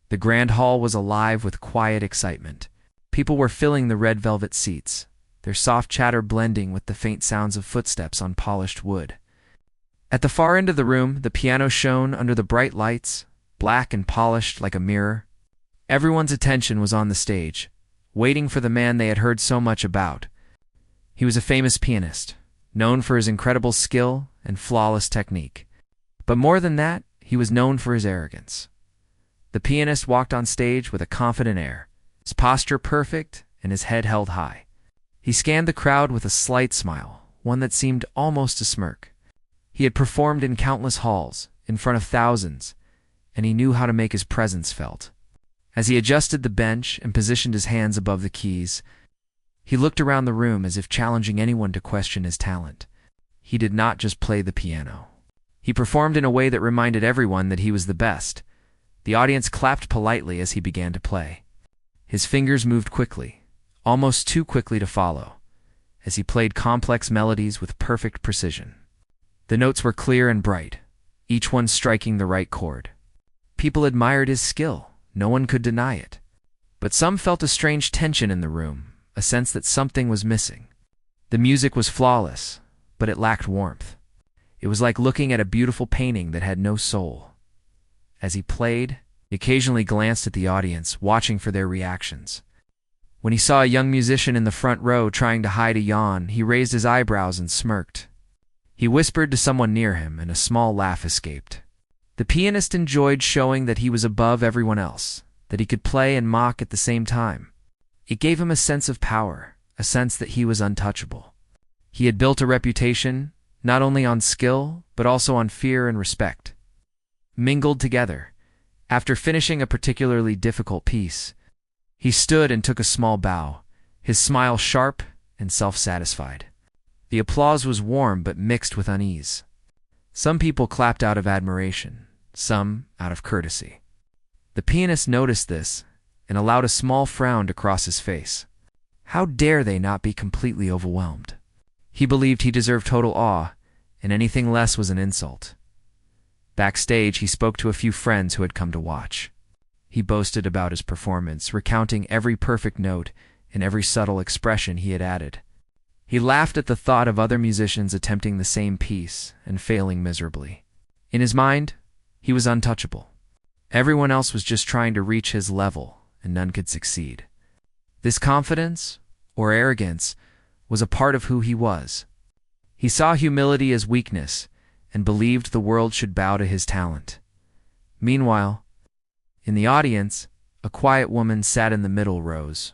The grand hall was alive with quiet excitement. People were filling the red velvet seats, their soft chatter blending with the faint sounds of footsteps on polished wood. At the far end of the room, the piano shone under the bright lights, black and polished like a mirror. Everyone's attention was on the stage, waiting for the man they had heard so much about. He was a famous pianist, known for his incredible skill and flawless technique. But more than that, he was known for his arrogance. The pianist walked on stage with a confident air, his posture perfect and his head held high. He scanned the crowd with a slight smile, one that seemed almost a smirk. He had performed in countless halls, in front of thousands, and he knew how to make his presence felt. As he adjusted the bench and positioned his hands above the keys, he looked around the room as if challenging anyone to question his talent. He did not just play the piano. He performed in a way that reminded everyone that he was the best. The audience clapped politely as he began to play. His fingers moved quickly, almost too quickly to follow, as he played complex melodies with perfect precision. The notes were clear and bright, each one striking the right chord. People admired his skill, no one could deny it. But some felt a strange tension in the room, a sense that something was missing. The music was flawless, but it lacked warmth. It was like looking at a beautiful painting that had no soul. As he played, he occasionally glanced at the audience, watching for their reactions. When he saw a young musician in the front row trying to hide a yawn, he raised his eyebrows and smirked. He whispered to someone near him, and a small laugh escaped. The pianist enjoyed showing that he was above everyone else, that he could play and mock at the same time. It gave him a sense of power, a sense that he was untouchable. He had built a reputation, not only on skill, but also on fear and respect. Mingled together, after finishing a particularly difficult piece, he stood and took a small bow, his smile sharp and self-satisfied. The applause was warm but mixed with unease. Some people clapped out of admiration, some out of courtesy. The pianist noticed this and allowed a small frown to cross his face. How dare they not be completely overwhelmed? He believed he deserved total awe, and anything less was an insult. Backstage, he spoke to a few friends who had come to watch. He boasted about his performance, recounting every perfect note and every subtle expression he had added. He laughed at the thought of other musicians attempting the same piece and failing miserably. In his mind, he was untouchable. Everyone else was just trying to reach his level, and none could succeed. This confidence, or arrogance, was a part of who he was. He saw humility as weakness and believed the world should bow to his talent. Meanwhile, in the audience, a quiet woman sat in the middle rows.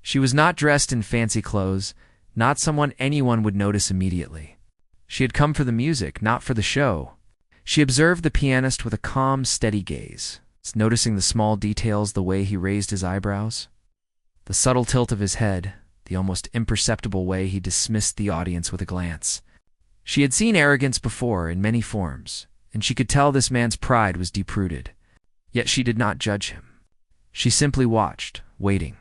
She was not dressed in fancy clothes, not someone anyone would notice immediately. She had come for the music, not for the show. She observed the pianist with a calm, steady gaze, noticing the small details, the way he raised his eyebrows, the subtle tilt of his head, the almost imperceptible way he dismissed the audience with a glance. She had seen arrogance before in many forms, and she could tell this man's pride was deep-rooted. Yet she did not judge him. She simply watched, waiting.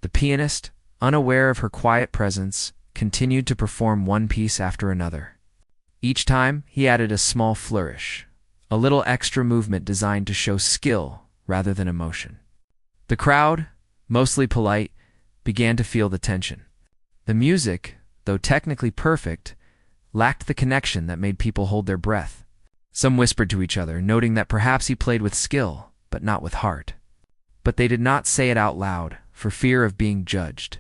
The pianist, unaware of her quiet presence, continued to perform one piece after another. Each time, he added a small flourish, a little extra movement designed to show skill rather than emotion. The crowd, mostly polite, began to feel the tension. The music, though technically perfect, lacked the connection that made people hold their breath. Some whispered to each other, noting that perhaps he played with skill, but not with heart. But they did not say it out loud, for fear of being judged.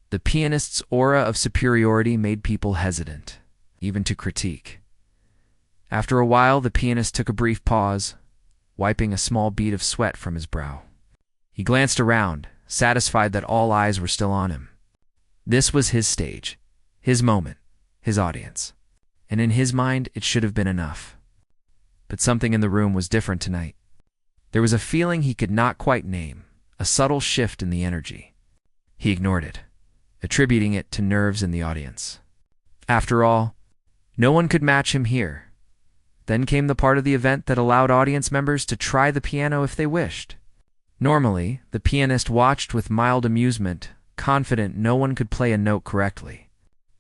The pianist's aura of superiority made people hesitant, even to critique. After a while, the pianist took a brief pause, wiping a small bead of sweat from his brow. He glanced around, satisfied that all eyes were still on him. This was his stage, his moment, his audience, and in his mind it should have been enough. But something in the room was different tonight. There was a feeling he could not quite name, a subtle shift in the energy. He ignored it, attributing it to nerves in the audience. After all, no one could match him here. Then came the part of the event that allowed audience members to try the piano if they wished. Normally, the pianist watched with mild amusement, confident no one could play a note correctly.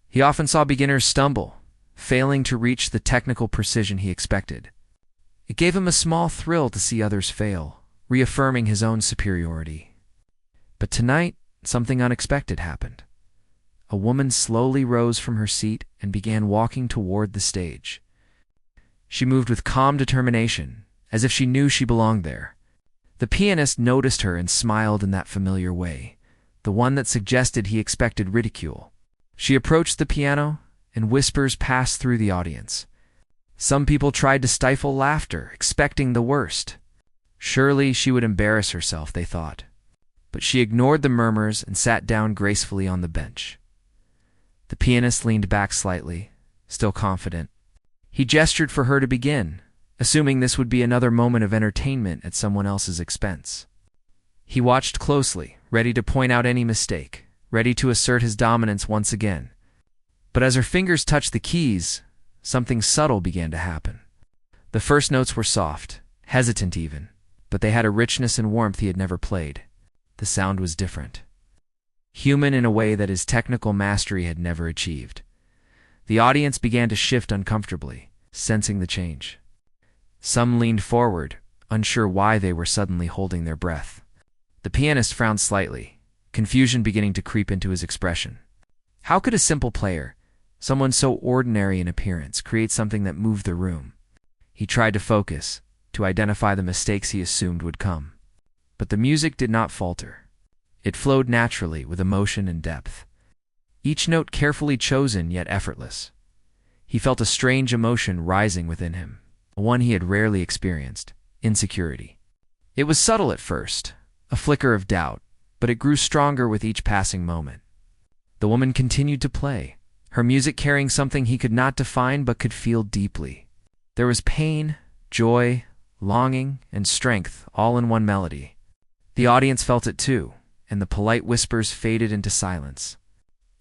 He often saw beginners stumble, failing to reach the technical precision he expected. It gave him a small thrill to see others fail, reaffirming his own superiority. But tonight, something unexpected happened. A woman slowly rose from her seat and began walking toward the stage. She moved with calm determination, as if she knew she belonged there. The pianist noticed her and smiled in that familiar way, the one that suggested he expected ridicule. She approached the piano, and whispers passed through the audience. Some people tried to stifle laughter, expecting the worst. Surely she would embarrass herself, they thought. But she ignored the murmurs and sat down gracefully on the bench. The pianist leaned back slightly, still confident. He gestured for her to begin, assuming this would be another moment of entertainment at someone else's expense. He watched closely, ready to point out any mistake, ready to assert his dominance once again. But as her fingers touched the keys, something subtle began to happen. The first notes were soft, hesitant even, but they had a richness and warmth he had never played. The sound was different. Human in a way that his technical mastery had never achieved. The audience began to shift uncomfortably, sensing the change. Some leaned forward, unsure why they were suddenly holding their breath. The pianist frowned slightly, confusion beginning to creep into his expression. How could a simple player, someone so ordinary in appearance, create something that moved the room? He tried to focus, to identify the mistakes he assumed would come. But the music did not falter. It flowed naturally with emotion and depth. Each note carefully chosen yet effortless. He felt a strange emotion rising within him, one he had rarely experienced: insecurity. It was subtle at first, a flicker of doubt, but it grew stronger with each passing moment. The woman continued to play, her music carrying something he could not define but could feel deeply. There was pain, joy, longing, and strength all in one melody. The audience felt it too, and the polite whispers faded into silence.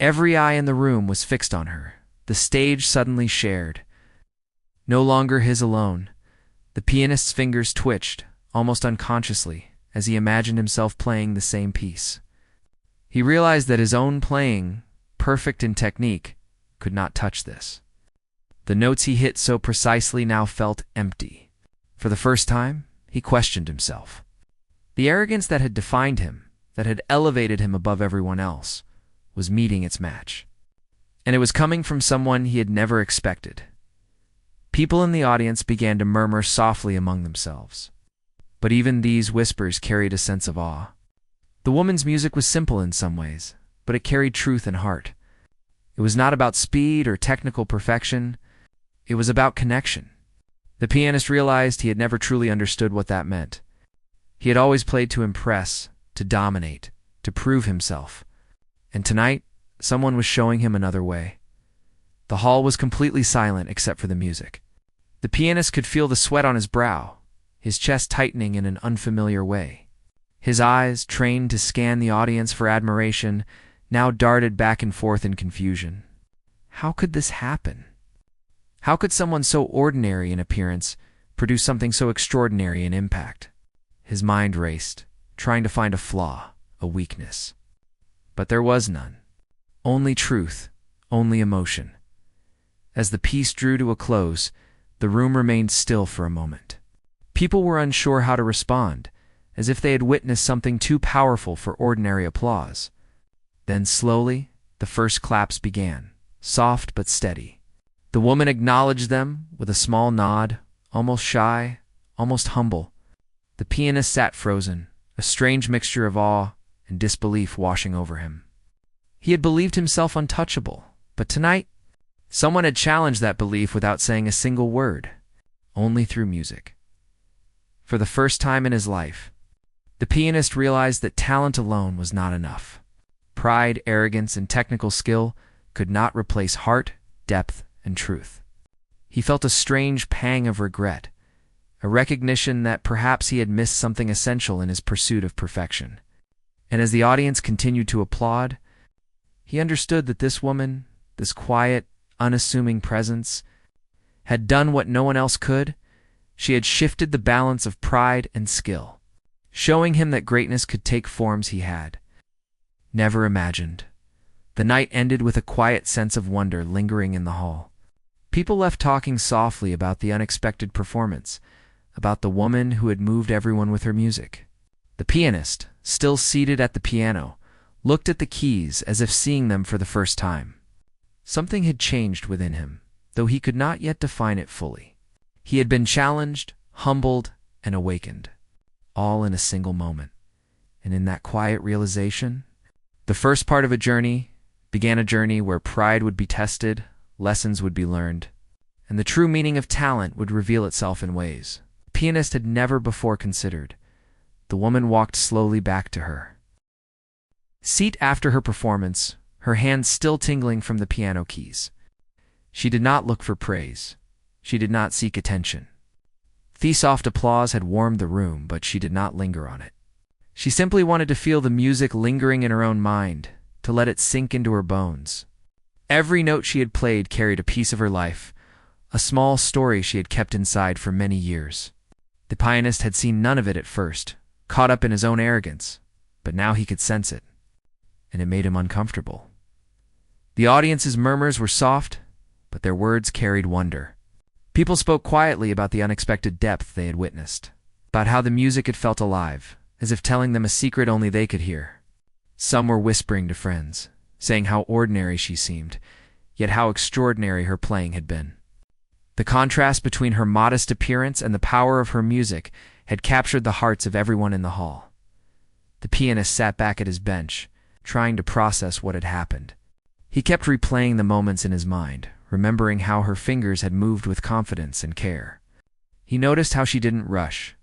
Every eye in the room was fixed on her, the stage suddenly shared. No longer his alone. The pianist's fingers twitched, almost unconsciously, as he imagined himself playing the same piece. He realized that his own playing, perfect in technique, could not touch this. The notes he hit so precisely now felt empty. For the first time, he questioned himself. The arrogance that had defined him, that had elevated him above everyone else, was meeting its match. And it was coming from someone he had never expected. People in the audience began to murmur softly among themselves. But even these whispers carried a sense of awe. The woman's music was simple in some ways, but it carried truth and heart. It was not about speed or technical perfection. It was about connection. The pianist realized he had never truly understood what that meant. He had always played to impress, to dominate, to prove himself. And tonight, someone was showing him another way. The hall was completely silent except for the music. The pianist could feel the sweat on his brow, his chest tightening in an unfamiliar way. His eyes, trained to scan the audience for admiration, now darted back and forth in confusion. How could this happen? How could someone so ordinary in appearance produce something so extraordinary in impact? His mind raced, trying to find a flaw, a weakness. But there was none. Only truth, only emotion. As the piece drew to a close, the room remained still for a moment. People were unsure how to respond, as if they had witnessed something too powerful for ordinary applause. Then slowly, the first claps began, soft but steady. The woman acknowledged them with a small nod, almost shy, almost humble. The pianist sat frozen, a strange mixture of awe and disbelief washing over him. He had believed himself untouchable, but tonight, someone had challenged that belief without saying a single word, only through music. For the first time in his life, the pianist realized that talent alone was not enough. Pride, arrogance, and technical skill could not replace heart, depth, and truth. He felt a strange pang of regret, a recognition that perhaps he had missed something essential in his pursuit of perfection. And as the audience continued to applaud, he understood that this woman, this quiet, unassuming presence, had done what no one else could. She had shifted the balance of pride and skill, showing him that greatness could take forms he had never imagined. The night ended with a quiet sense of wonder lingering in the hall. People left talking softly about the unexpected performance, about the woman who had moved everyone with her music. The pianist, still seated at the piano, looked at the keys as if seeing them for the first time. Something had changed within him, though he could not yet define it fully. He had been challenged, humbled, and awakened, all in a single moment. And in that quiet realization, the first part of a journey began, a journey where pride would be tested, lessons would be learned, and the true meaning of talent would reveal itself in ways the pianist had never before considered. The woman walked slowly back to her seat after her performance, her hands still tingling from the piano keys. She did not look for praise. She did not seek attention. The soft applause had warmed the room, but she did not linger on it. She simply wanted to feel the music lingering in her own mind, to let it sink into her bones. Every note she had played carried a piece of her life, a small story she had kept inside for many years. The pianist had seen none of it at first, caught up in his own arrogance, but now he could sense it, and it made him uncomfortable. The audience's murmurs were soft, but their words carried wonder. People spoke quietly about the unexpected depth they had witnessed, about how the music had felt alive, as if telling them a secret only they could hear. Some were whispering to friends, saying how ordinary she seemed, yet how extraordinary her playing had been. The contrast between her modest appearance and the power of her music had captured the hearts of everyone in the hall. The pianist sat back at his bench, trying to process what had happened. He kept replaying the moments in his mind, remembering how her fingers had moved with confidence and care. He noticed how she didn't rush,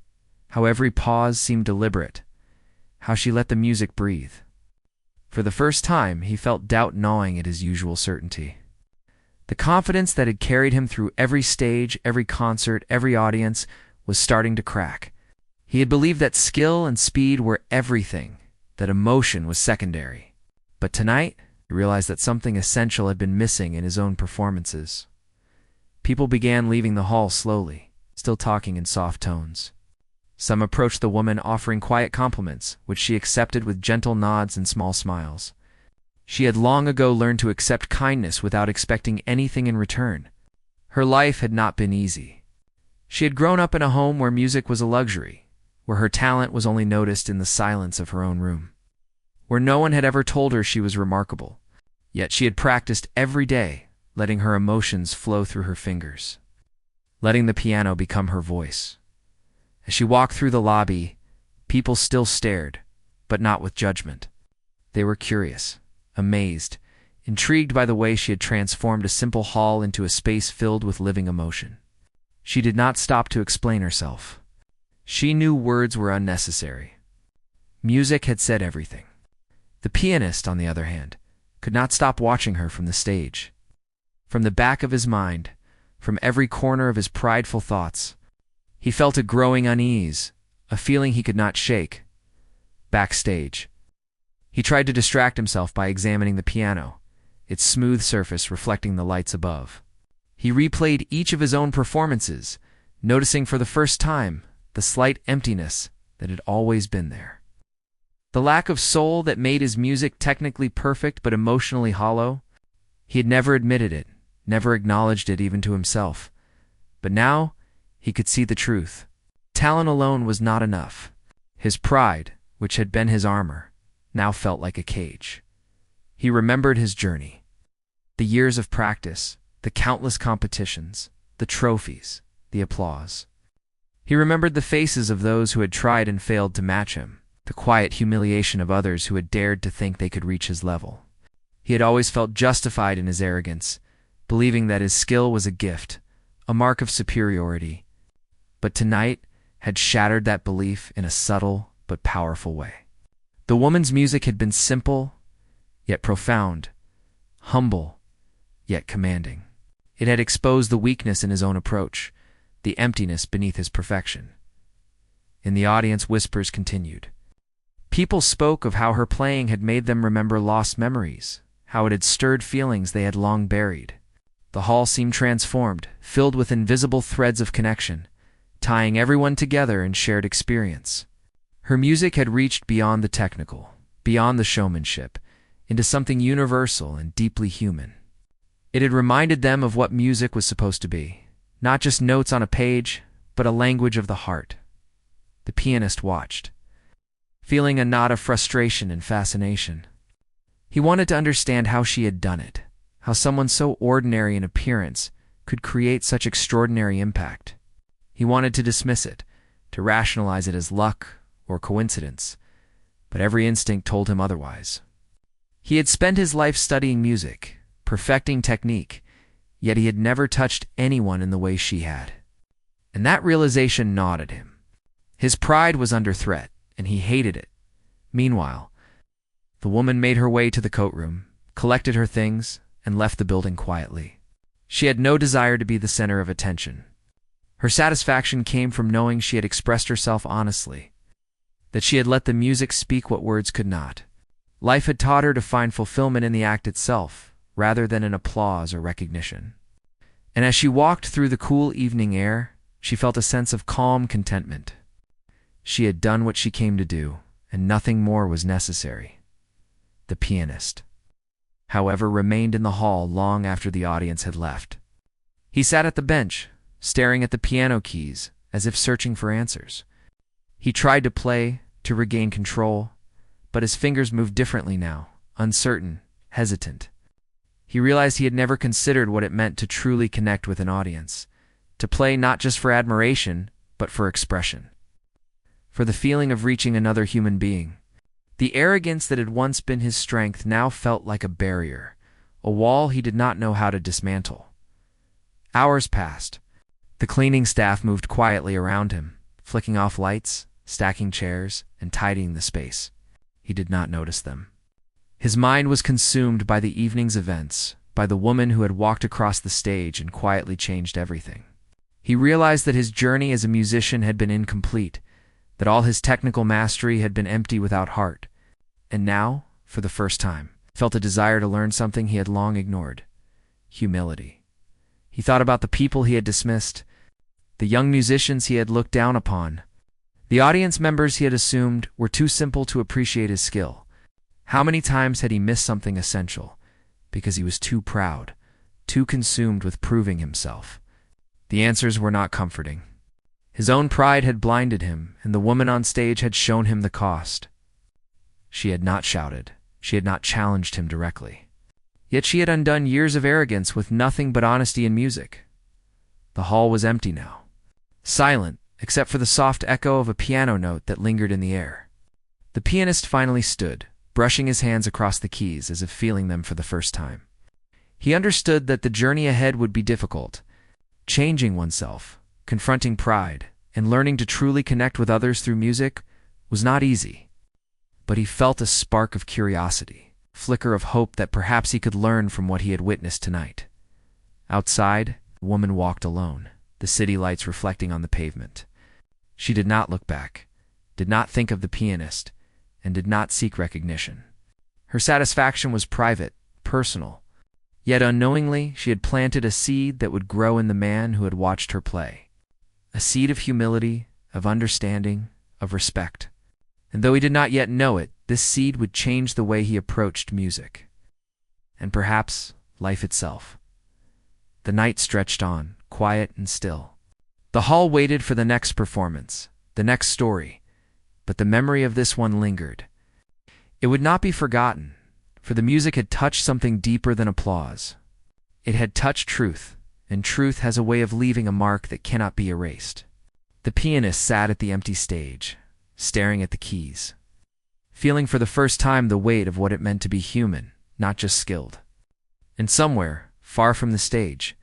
how every pause seemed deliberate, how she let the music breathe. For the first time, he felt doubt gnawing at his usual certainty. The confidence that had carried him through every stage, every concert, every audience, was starting to crack. He had believed that skill and speed were everything, that emotion was secondary. But tonight, he realized that something essential had been missing in his own performances. People began leaving the hall slowly, still talking in soft tones. Some approached the woman offering quiet compliments, which she accepted with gentle nods and small smiles. She had long ago learned to accept kindness without expecting anything in return. Her life had not been easy. She had grown up in a home where music was a luxury, where her talent was only noticed in the silence of her own room, where no one had ever told her she was remarkable. Yet she had practiced every day, letting her emotions flow through her fingers, letting the piano become her voice. As she walked through the lobby, people still stared, but not with judgment. They were curious, amazed, intrigued by the way she had transformed a simple hall into a space filled with living emotion. She did not stop to explain herself. She knew words were unnecessary. Music had said everything. The pianist, on the other hand, could not stop watching her from the stage. From the back of his mind, from every corner of his prideful thoughts, he felt a growing unease, a feeling he could not shake. Backstage, he tried to distract himself by examining the piano, its smooth surface reflecting the lights above. He replayed each of his own performances, noticing for the first time the slight emptiness that had always been there. The lack of soul that made his music technically perfect but emotionally hollow. He had never admitted it, never acknowledged it even to himself. But now, he could see the truth. Talent alone was not enough. His pride, which had been his armor, now felt like a cage. He remembered his journey, the years of practice, the countless competitions, the trophies, the applause. He remembered the faces of those who had tried and failed to match him, the quiet humiliation of others who had dared to think they could reach his level. He had always felt justified in his arrogance, believing that his skill was a gift, a mark of superiority, but tonight had shattered that belief in a subtle but powerful way. The woman's music had been simple, yet profound, humble, yet commanding. It had exposed the weakness in his own approach, the emptiness beneath his perfection. In the audience, whispers continued. People spoke of how her playing had made them remember lost memories, how it had stirred feelings they had long buried. The hall seemed transformed, filled with invisible threads of connection, tying everyone together in shared experience. Her music had reached beyond the technical, beyond the showmanship, into something universal and deeply human. It had reminded them of what music was supposed to be, not just notes on a page, but a language of the heart. The pianist watched, feeling a knot of frustration and fascination. He wanted to understand how she had done it, how someone so ordinary in appearance could create such extraordinary impact. He wanted to dismiss it, to rationalize it as luck or coincidence, but every instinct told him otherwise. He had spent his life studying music, perfecting technique, yet he had never touched anyone in the way she had. And that realization gnawed at him. His pride was under threat, and he hated it. Meanwhile, the woman made her way to the coat room, collected her things, and left the building quietly. She had no desire to be the center of attention. Her satisfaction came from knowing she had expressed herself honestly, that she had let the music speak what words could not. Life had taught her to find fulfillment in the act itself, rather than in applause or recognition. And as she walked through the cool evening air, she felt a sense of calm contentment. She had done what she came to do, and nothing more was necessary. The pianist, however, remained in the hall long after the audience had left. He sat at the bench, staring at the piano keys, as if searching for answers. He tried to play, to regain control, but his fingers moved differently now, uncertain, hesitant. He realized he had never considered what it meant to truly connect with an audience, to play not just for admiration, but for expression, for the feeling of reaching another human being. The arrogance that had once been his strength now felt like a barrier, a wall he did not know how to dismantle. Hours passed. The cleaning staff moved quietly around him, flicking off lights, stacking chairs, and tidying the space. He did not notice them. His mind was consumed by the evening's events, by the woman who had walked across the stage and quietly changed everything. He realized that his journey as a musician had been incomplete, that all his technical mastery had been empty without heart, and now, for the first time, felt a desire to learn something he had long ignored: humility. He thought about the people he had dismissed, the young musicians he had looked down upon, the audience members he had assumed were too simple to appreciate his skill. How many times had he missed something essential because he was too proud, too consumed with proving himself? The answers were not comforting. His own pride had blinded him, and the woman on stage had shown him the cost. She had not shouted. She had not challenged him directly. Yet she had undone years of arrogance with nothing but honesty in music. The hall was empty now, silent except for the soft echo of a piano note that lingered in the air. The pianist finally stood, brushing his hands across the keys as if feeling them for the first time. He understood that the journey ahead would be difficult. Changing oneself, confronting pride, and learning to truly connect with others through music was not easy. But he felt a spark of curiosity, a flicker of hope that perhaps he could learn from what he had witnessed tonight. Outside, the woman walked alone, the city lights reflecting on the pavement. She did not look back, did not think of the pianist, and did not seek recognition. Her satisfaction was private, personal, yet unknowingly she had planted a seed that would grow in the man who had watched her play. A seed of humility, of understanding, of respect. And though he did not yet know it, this seed would change the way he approached music. And perhaps life itself. The night stretched on, quiet and still. The hall waited for the next performance, the next story, but the memory of this one lingered. It would not be forgotten, for the music had touched something deeper than applause. It had touched truth, and truth has a way of leaving a mark that cannot be erased. The pianist sat at the empty stage, staring at the keys, feeling for the first time the weight of what it meant to be human, not just skilled. And somewhere, far from the stage,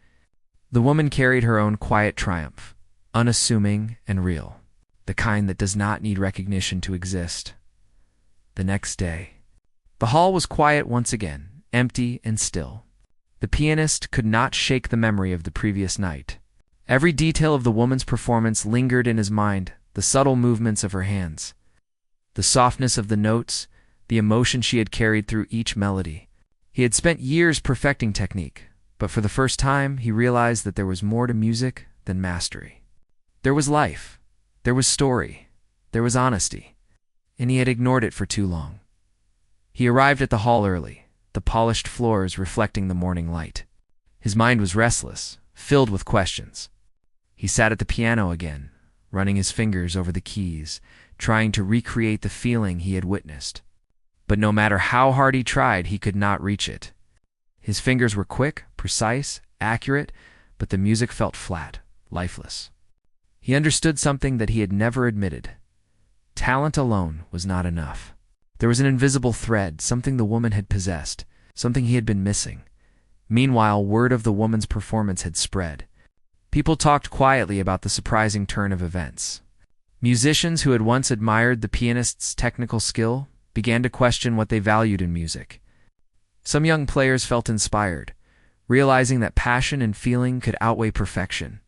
the woman carried her own quiet triumph, unassuming and real, the kind that does not need recognition to exist. The next day, the hall was quiet once again, empty and still. The pianist could not shake the memory of the previous night. Every detail of the woman's performance lingered in his mind, the subtle movements of her hands, the softness of the notes, the emotion she had carried through each melody. He had spent years perfecting technique, but for the first time he realized that there was more to music than mastery. There was life, there was story, there was honesty, and he had ignored it for too long. He arrived at the hall early, the polished floors reflecting the morning light. His mind was restless, filled with questions. He sat at the piano again, running his fingers over the keys, trying to recreate the feeling he had witnessed. But no matter how hard he tried, he could not reach it. His fingers were quick, precise, accurate, but the music felt flat, lifeless. He understood something that he had never admitted. Talent alone was not enough. There was an invisible thread, something the woman had possessed, something he had been missing. Meanwhile, word of the woman's performance had spread. People talked quietly about the surprising turn of events. Musicians who had once admired the pianist's technical skill began to question what they valued in music. Some young players felt inspired, realizing that passion and feeling could outweigh perfection.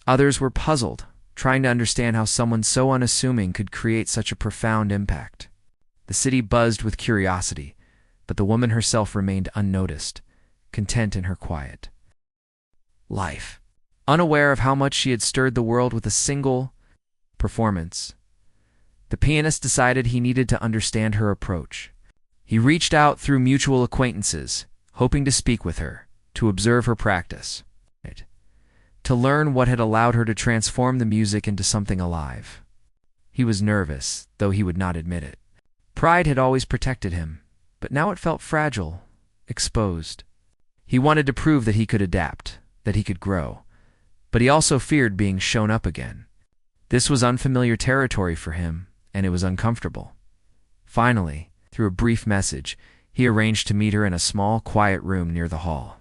Others were puzzled, trying to understand how someone so unassuming could create such a profound impact. The city buzzed with curiosity, but the woman herself remained unnoticed, content in her quiet life. Unaware of how much she had stirred the world with a single performance, the pianist decided he needed to understand her approach. He reached out through mutual acquaintances, hoping to speak with her, to observe her practice, to learn what had allowed her to transform the music into something alive. He was nervous, though he would not admit it. Pride had always protected him, but now it felt fragile, exposed. He wanted to prove that he could adapt, that he could grow, but he also feared being shown up again. This was unfamiliar territory for him, and it was uncomfortable. Finally, through a brief message, he arranged to meet her in a small, quiet room near the hall.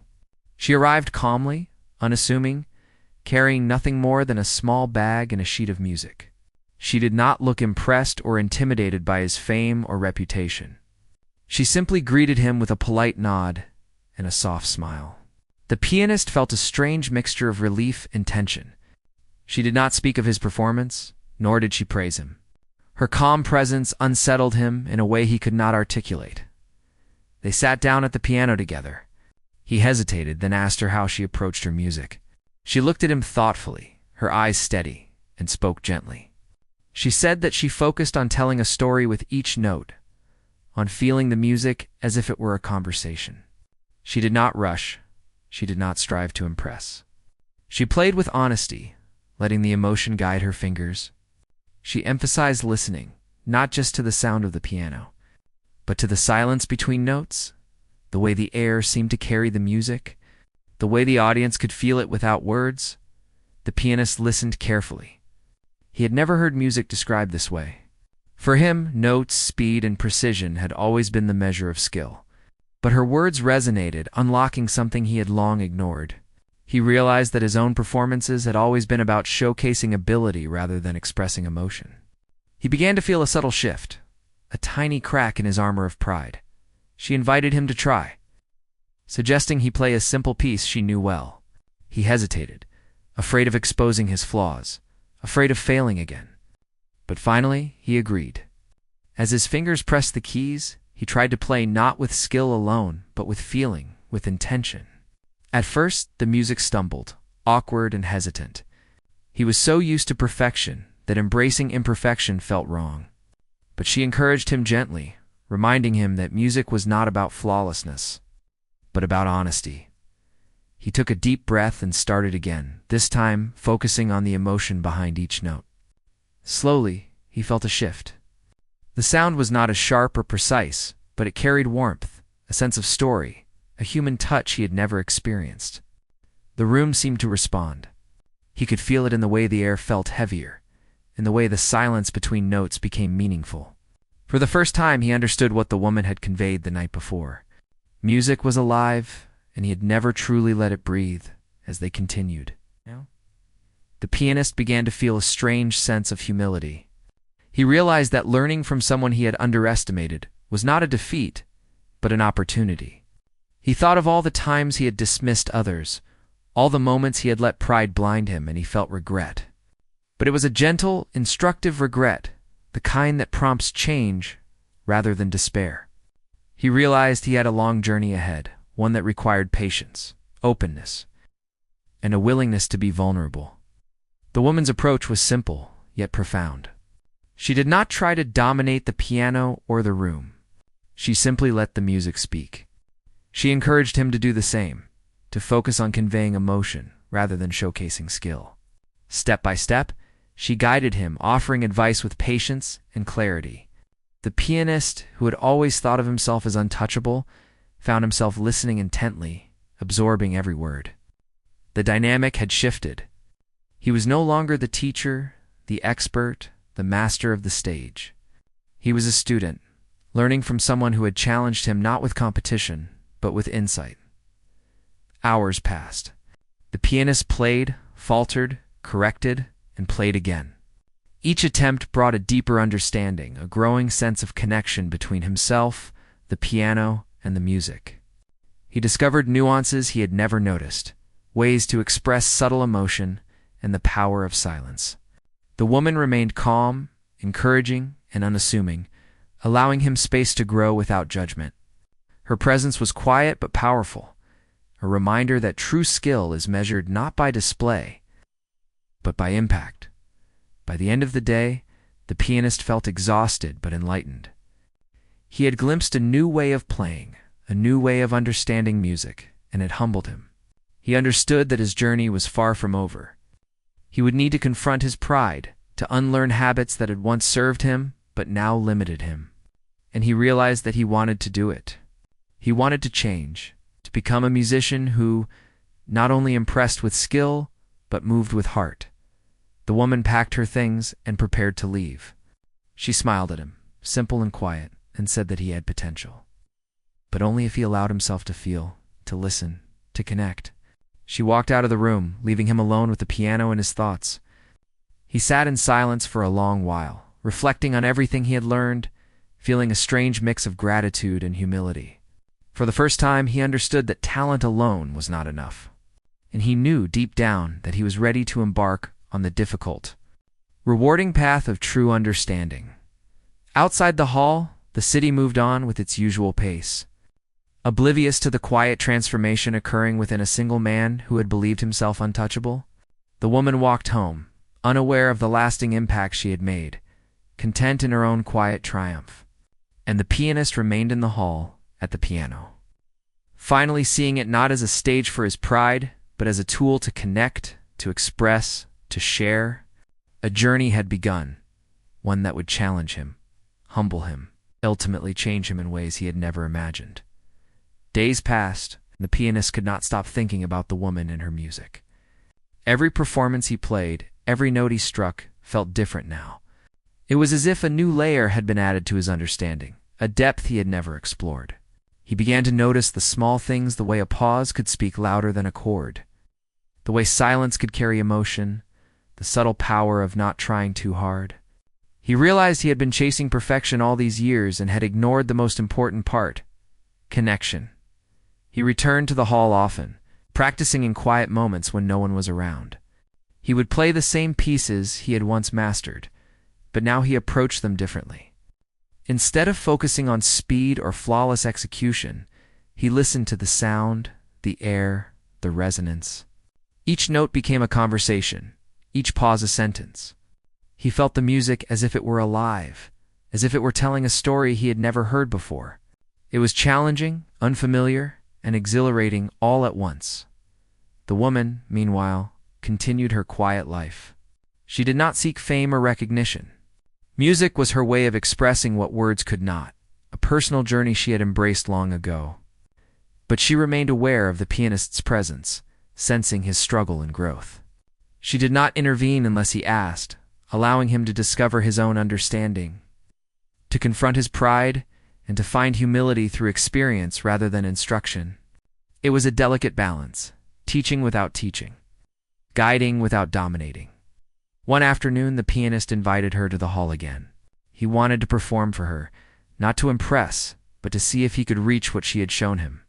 She arrived calmly, unassuming, carrying nothing more than a small bag and a sheet of music. She did not look impressed or intimidated by his fame or reputation. She simply greeted him with a polite nod and a soft smile. The pianist felt a strange mixture of relief and tension. She did not speak of his performance, nor did she praise him. Her calm presence unsettled him in a way he could not articulate. They sat down at the piano together. He hesitated, then asked her how she approached her music. She looked at him thoughtfully, her eyes steady, and spoke gently. She said that she focused on telling a story with each note, on feeling the music as if it were a conversation. She did not rush. She did not strive to impress. She played with honesty, letting the emotion guide her fingers. She emphasized listening, not just to the sound of the piano, but to the silence between notes, the way the air seemed to carry the music, the way the audience could feel it without words. The pianist listened carefully. He had never heard music described this way. For him, notes, speed, and precision had always been the measure of skill. But her words resonated, unlocking something he had long ignored. He realized that his own performances had always been about showcasing ability rather than expressing emotion. He began to feel a subtle shift, a tiny crack in his armor of pride. She invited him to try, suggesting he play a simple piece she knew well. He hesitated, afraid of exposing his flaws, afraid of failing again. But finally, he agreed. As his fingers pressed the keys, he tried to play not with skill alone, but with feeling, with intention. At first, the music stumbled, awkward and hesitant. He was so used to perfection that embracing imperfection felt wrong. But she encouraged him gently, reminding him that music was not about flawlessness, but about honesty. He took a deep breath and started again, this time focusing on the emotion behind each note. Slowly, he felt a shift. The sound was not as sharp or precise, but it carried warmth, a sense of story, a human touch he had never experienced. The room seemed to respond. He could feel it in the way the air felt heavier, in the way the silence between notes became meaningful. For the first time, he understood what the woman had conveyed the night before. Music was alive, and he had never truly let it breathe as they continued. The pianist began to feel a strange sense of humility. He realized that learning from someone he had underestimated was not a defeat, but an opportunity. He thought of all the times he had dismissed others, all the moments he had let pride blind him, and he felt regret. But it was a gentle, instructive regret, the kind that prompts change rather than despair. He realized he had a long journey ahead, one that required patience, openness, and a willingness to be vulnerable. The woman's approach was simple, yet profound. She did not try to dominate the piano or the room. She simply let the music speak. She encouraged him to do the same, to focus on conveying emotion rather than showcasing skill. Step by step, she guided him, offering advice with patience and clarity. The pianist, who had always thought of himself as untouchable, found himself listening intently, absorbing every word. The dynamic had shifted. He was no longer the teacher, the expert, the master of the stage. He was a student, learning from someone who had challenged him not with competition, but with insight. Hours passed. The pianist played, faltered, corrected, and played again. Each attempt brought a deeper understanding, a growing sense of connection between himself, the piano, and the music. He discovered nuances he had never noticed, ways to express subtle emotion, and the power of silence. The woman remained calm, encouraging, and unassuming, allowing him space to grow without judgment. Her presence was quiet but powerful, a reminder that true skill is measured not by display, but by impact. By the end of the day, the pianist felt exhausted but enlightened. He had glimpsed a new way of playing, a new way of understanding music, and it humbled him. He understood that his journey was far from over. He would need to confront his pride, to unlearn habits that had once served him but now limited him. And he realized that he wanted to do it. He wanted to change, to become a musician who not only impressed with skill, but moved with heart. The woman packed her things and prepared to leave. She smiled at him, simple and quiet, and said that he had potential. But only if he allowed himself to feel, to listen, to connect. She walked out of the room, leaving him alone with the piano and his thoughts. He sat in silence for a long while, reflecting on everything he had learned, feeling a strange mix of gratitude and humility. For the first time, he understood that talent alone was not enough. And he knew deep down that he was ready to embark on the difficult, rewarding path of true understanding. Outside the hall, the city moved on with its usual pace, oblivious to the quiet transformation occurring within a single man who had believed himself untouchable. The woman walked home, unaware of the lasting impact she had made, content in her own quiet triumph. And the pianist remained in the hall at the piano, finally seeing it not as a stage for his pride, but as a tool to connect, to express, to share. A journey had begun, one that would challenge him, humble him, ultimately change him in ways he had never imagined. Days passed, and the pianist could not stop thinking about the woman and her music. Every performance he played, every note he struck, felt different now. It was as if a new layer had been added to his understanding, a depth he had never explored. He began to notice the small things, the way a pause could speak louder than a chord, the way silence could carry emotion, the subtle power of not trying too hard. He realized he had been chasing perfection all these years and had ignored the most important part: connection. He returned to the hall often, practicing in quiet moments when no one was around. He would play the same pieces he had once mastered, but now he approached them differently. Instead of focusing on speed or flawless execution, he listened to the sound, the air, the resonance. Each note became a conversation, each pause a sentence. He felt the music as if it were alive, as if it were telling a story he had never heard before. It was challenging, unfamiliar, and exhilarating all at once. The woman, meanwhile, continued her quiet life. She did not seek fame or recognition. Music was her way of expressing what words could not, a personal journey she had embraced long ago. But she remained aware of the pianist's presence, sensing his struggle and growth. She did not intervene unless he asked, allowing him to discover his own understanding, to confront his pride, and to find humility through experience rather than instruction. It was a delicate balance, teaching without teaching, guiding without dominating. One afternoon, the pianist invited her to the hall again. He wanted to perform for her, not to impress, but to see if he could reach what she had shown him.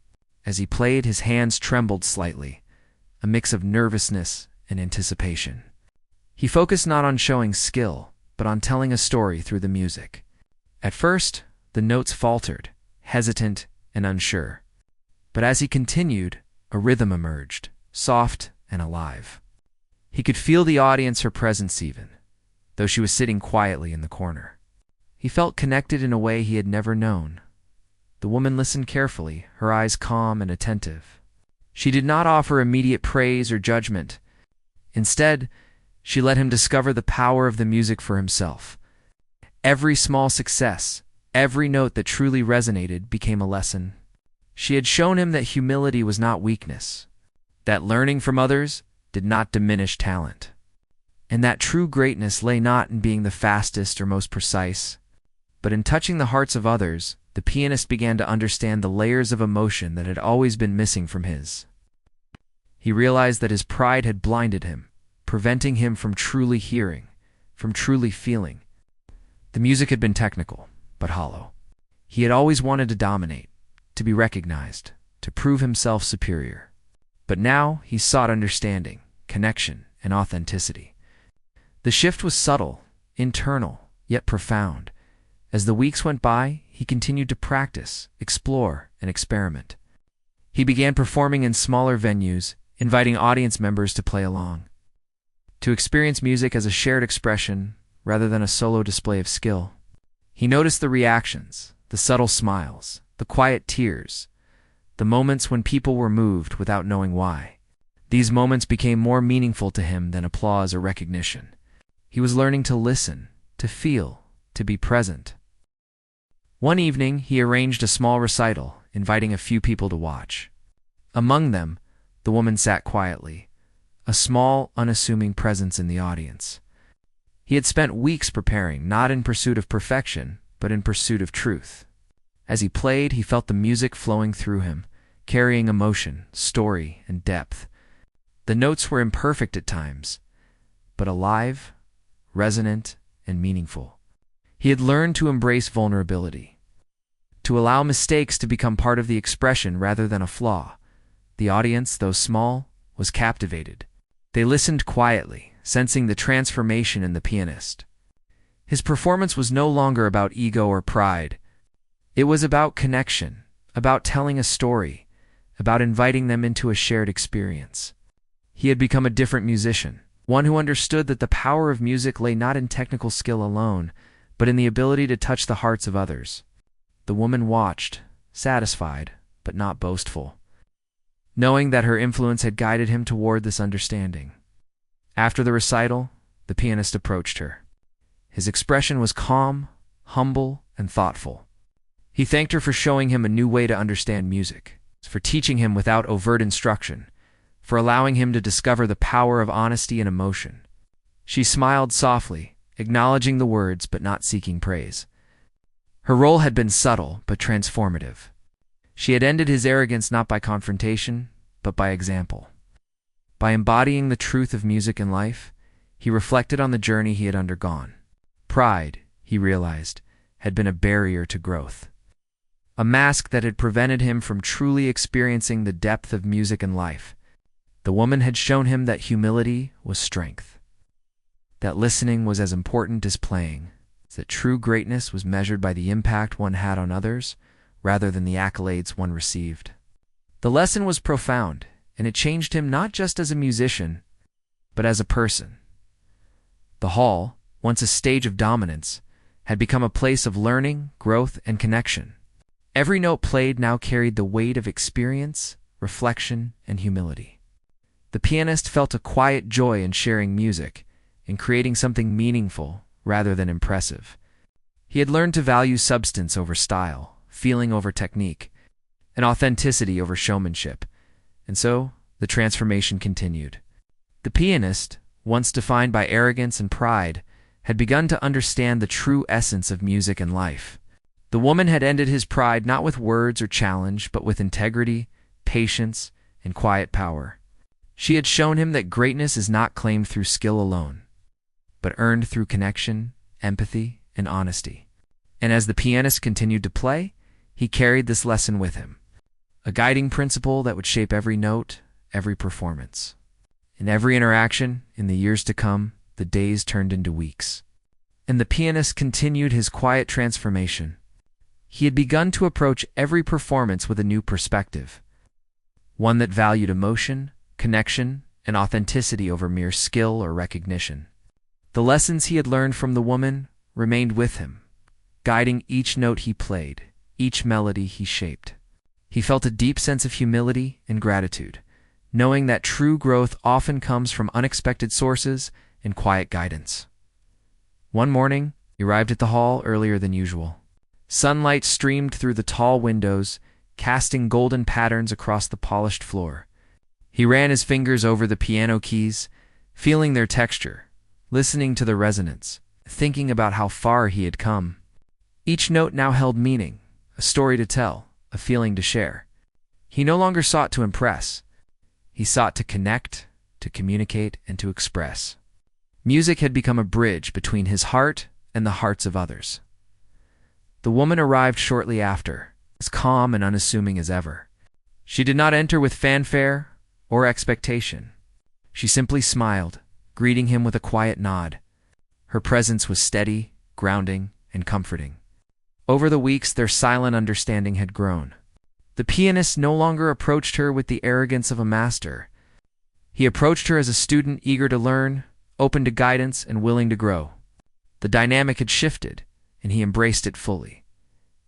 As he played, his hands trembled slightly, a mix of nervousness and anticipation. He focused not on showing skill, but on telling a story through the music. At first, the notes faltered, hesitant and unsure. But as he continued, a rhythm emerged, soft and alive. He could feel the audience, her presence even, though she was sitting quietly in the corner. He felt connected in a way he had never known. The woman listened carefully, her eyes calm and attentive. She did not offer immediate praise or judgment. Instead, She let him discover the power of the music for himself. Every small success, every note that truly resonated became a lesson. She had shown him that humility was not weakness, that learning from others did not diminish talent, and that true greatness lay not in being the fastest or most precise, but in touching the hearts of others. The pianist began to understand the layers of emotion that had always been missing from his. He realized that his pride had blinded him, preventing him from truly hearing, from truly feeling. The music had been technical, but hollow. He had always wanted to dominate, to be recognized, to prove himself superior. But now he sought understanding, connection, and authenticity. The shift was subtle, internal, yet profound. As the weeks went by, he continued to practice, explore, and experiment. He began performing in smaller venues, inviting audience members to play along, to experience music as a shared expression rather than a solo display of skill. He noticed the reactions, the subtle smiles, the quiet tears, the moments when people were moved without knowing why. These moments became more meaningful to him than applause or recognition. He was learning to listen, to feel, to be present. One evening, he arranged a small recital, inviting a few people to watch. Among them, the woman sat quietly, a small, unassuming presence in the audience. He had spent weeks preparing, not in pursuit of perfection, but in pursuit of truth. As he played, he felt the music flowing through him, carrying emotion, story, and depth. The notes were imperfect at times, but alive, resonant, and meaningful. He had learned to embrace vulnerability, to allow mistakes to become part of the expression rather than a flaw. The audience, though small, was captivated. They listened quietly, sensing the transformation in the pianist. His performance was no longer about ego or pride. It was about connection, about telling a story, about inviting them into a shared experience. He had become a different musician, one who understood that the power of music lay not in technical skill alone, but in the ability to touch the hearts of others. The woman watched, satisfied, but not boastful, knowing that her influence had guided him toward this understanding. After the recital, the pianist approached her. His expression was calm, humble, and thoughtful. He thanked her for showing him a new way to understand music, for teaching him without overt instruction, for allowing him to discover the power of honesty and emotion. She smiled softly, acknowledging the words but not seeking praise. Her role had been subtle but transformative. She had ended his arrogance not by confrontation, but by example. By embodying the truth of music and life, he reflected on the journey he had undergone. Pride, he realized, had been a barrier to growth, a mask that had prevented him from truly experiencing the depth of music and life. The woman had shown him that humility was strength, that listening was as important as playing, that true greatness was measured by the impact one had on others rather than the accolades one received. The lesson was profound, and it changed him not just as a musician, but as a person. The hall, once a stage of dominance, had become a place of learning, growth, and connection. Every note played now carried the weight of experience, reflection, and humility. The pianist felt a quiet joy in sharing music, in creating something meaningful rather than impressive. He had learned to value substance over style, feeling over technique, and authenticity over showmanship, and so the transformation continued. The pianist, once defined by arrogance and pride, had begun to understand the true essence of music and life. The woman had ended his pride not with words or challenge, but with integrity, patience, and quiet power. She had shown him that greatness is not claimed through skill alone, but earned through connection, empathy, and honesty. And as the pianist continued to play, he carried this lesson with him, a guiding principle that would shape every note, every performance. In every interaction, in the years to come, the days turned into weeks. And the pianist continued his quiet transformation. He had begun to approach every performance with a new perspective, one that valued emotion, connection, and authenticity over mere skill or recognition. The lessons he had learned from the woman remained with him, guiding each note he played, each melody he shaped. He felt a deep sense of humility and gratitude, knowing that true growth often comes from unexpected sources and quiet guidance. One morning, he arrived at the hall earlier than usual. Sunlight streamed through the tall windows, casting golden patterns across the polished floor. He ran his fingers over the piano keys, feeling their texture, listening to the resonance, thinking about how far he had come. Each note now held meaning, a story to tell, a feeling to share. He no longer sought to impress. He sought to connect, to communicate, and to express. Music had become a bridge between his heart and the hearts of others. The woman arrived shortly after, as calm and unassuming as ever. She did not enter with fanfare or expectation. She simply smiled, greeting him with a quiet nod. Her presence was steady, grounding, and comforting. Over the weeks, their silent understanding had grown. The pianist no longer approached her with the arrogance of a master. He approached her as a student eager to learn, open to guidance, and willing to grow. The dynamic had shifted, and he embraced it fully.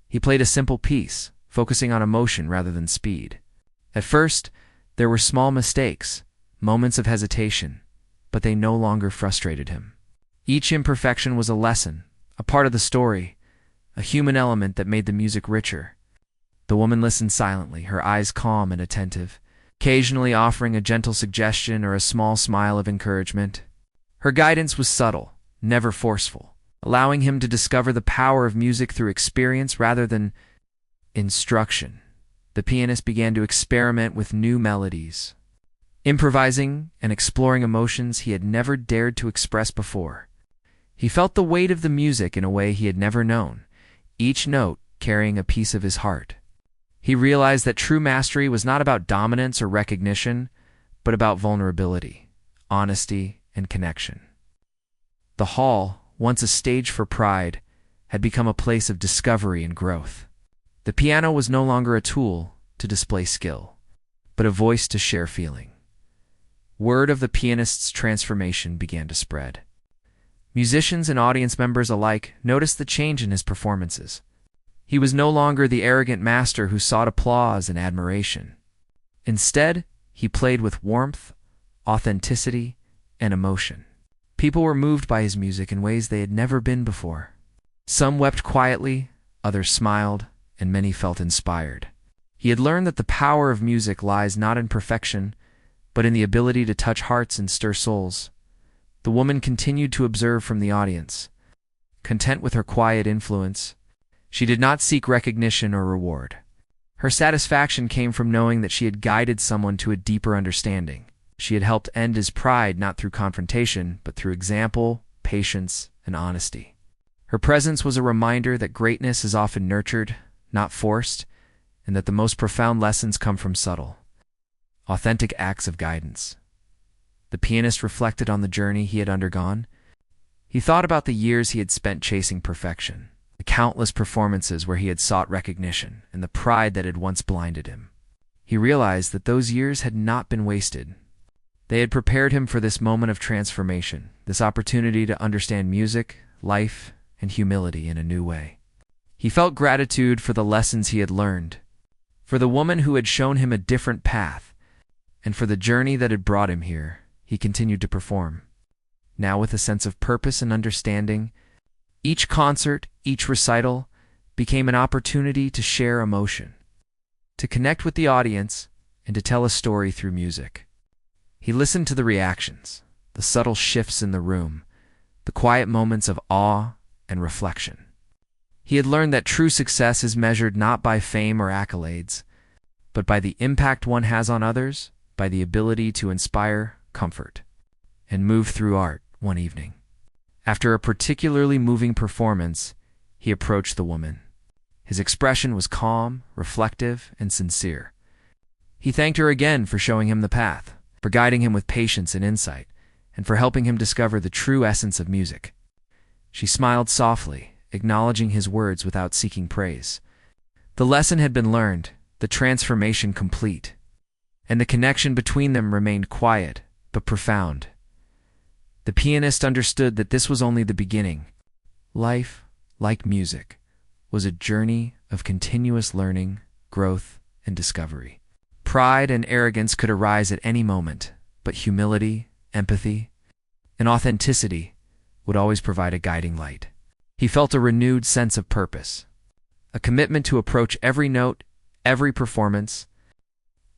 He played a simple piece, focusing on emotion rather than speed. At first, there were small mistakes, moments of hesitation, but they no longer frustrated him. Each imperfection was a lesson, a part of the story, a human element that made the music richer. The woman listened silently, her eyes calm and attentive, occasionally offering a gentle suggestion or a small smile of encouragement. Her guidance was subtle, never forceful, allowing him to discover the power of music through experience rather than instruction. The pianist began to experiment with new melodies, improvising and exploring emotions he had never dared to express before. He felt the weight of the music in a way he had never known, each note carrying a piece of his heart. He realized that true mastery was not about dominance or recognition, but about vulnerability, honesty, and connection. The hall, once a stage for pride, had become a place of discovery and growth. The piano was no longer a tool to display skill, but a voice to share feeling. Word of the pianist's transformation began to spread. Musicians and audience members alike noticed the change in his performances. He was no longer the arrogant master who sought applause and admiration. Instead, he played with warmth, authenticity, and emotion. People were moved by his music in ways they had never been before. Some wept quietly, others smiled, and many felt inspired. He had learned that the power of music lies not in perfection, but in the ability to touch hearts and stir souls. The woman continued to observe from the audience. Content with her quiet influence, she did not seek recognition or reward. Her satisfaction came from knowing that she had guided someone to a deeper understanding. She had helped end his pride not through confrontation, but through example, patience, and honesty. Her presence was a reminder that greatness is often nurtured, not forced, and that the most profound lessons come from subtle, authentic acts of guidance. The pianist reflected on the journey he had undergone. He thought about the years he had spent chasing perfection, the countless performances where he had sought recognition, and the pride that had once blinded him. He realized that those years had not been wasted. They had prepared him for this moment of transformation, this opportunity to understand music, life, and humility in a new way. He felt gratitude for the lessons he had learned, for the woman who had shown him a different path, and for the journey that had brought him here. He continued to perform, now with a sense of purpose and understanding. Each concert, each recital, became an opportunity to share emotion, to connect with the audience, and to tell a story through music. He listened to the reactions, the subtle shifts in the room, the quiet moments of awe and reflection. He had learned that true success is measured not by fame or accolades, but by the impact one has on others, by the ability to inspire, comfort, and move through art one evening. After a particularly moving performance, he approached the woman. His expression was calm, reflective, and sincere. He thanked her again for showing him the path, for guiding him with patience and insight, and for helping him discover the true essence of music. She smiled softly, acknowledging his words without seeking praise. The lesson had been learned, the transformation complete, and the connection between them remained quiet but profound. The pianist understood that this was only the beginning. Life, like music, was a journey of continuous learning, growth, and discovery. Pride and arrogance could arise at any moment, but humility, empathy, and authenticity would always provide a guiding light. He felt a renewed sense of purpose, a commitment to approach every note, every performance,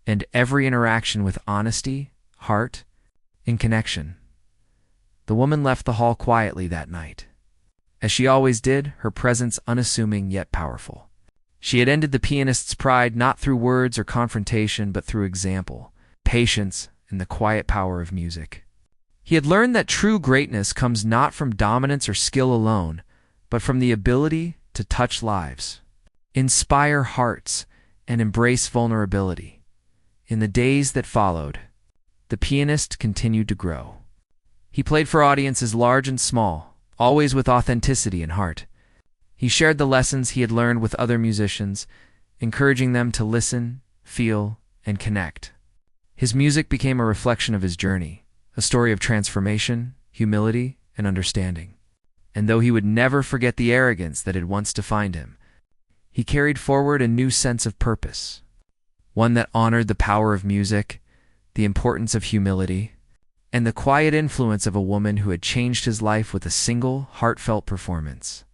and every interaction with honesty, heart, and connection. The woman left the hall quietly that night. As she always did, her presence unassuming yet powerful. She had ended the pianist's pride not through words or confrontation, but through example, patience, and the quiet power of music. He had learned that true greatness comes not from dominance or skill alone, but from the ability to touch lives, inspire hearts, and embrace vulnerability. In the days that followed, the pianist continued to grow. He played for audiences large and small, always with authenticity and heart. He shared the lessons he had learned with other musicians, encouraging them to listen, feel, and connect. His music became a reflection of his journey, a story of transformation, humility, and understanding. And though he would never forget the arrogance that had once defined him, he carried forward a new sense of purpose, one that honored the power of music, the importance of humility, and the quiet influence of a woman who had changed his life with a single, heartfelt performance.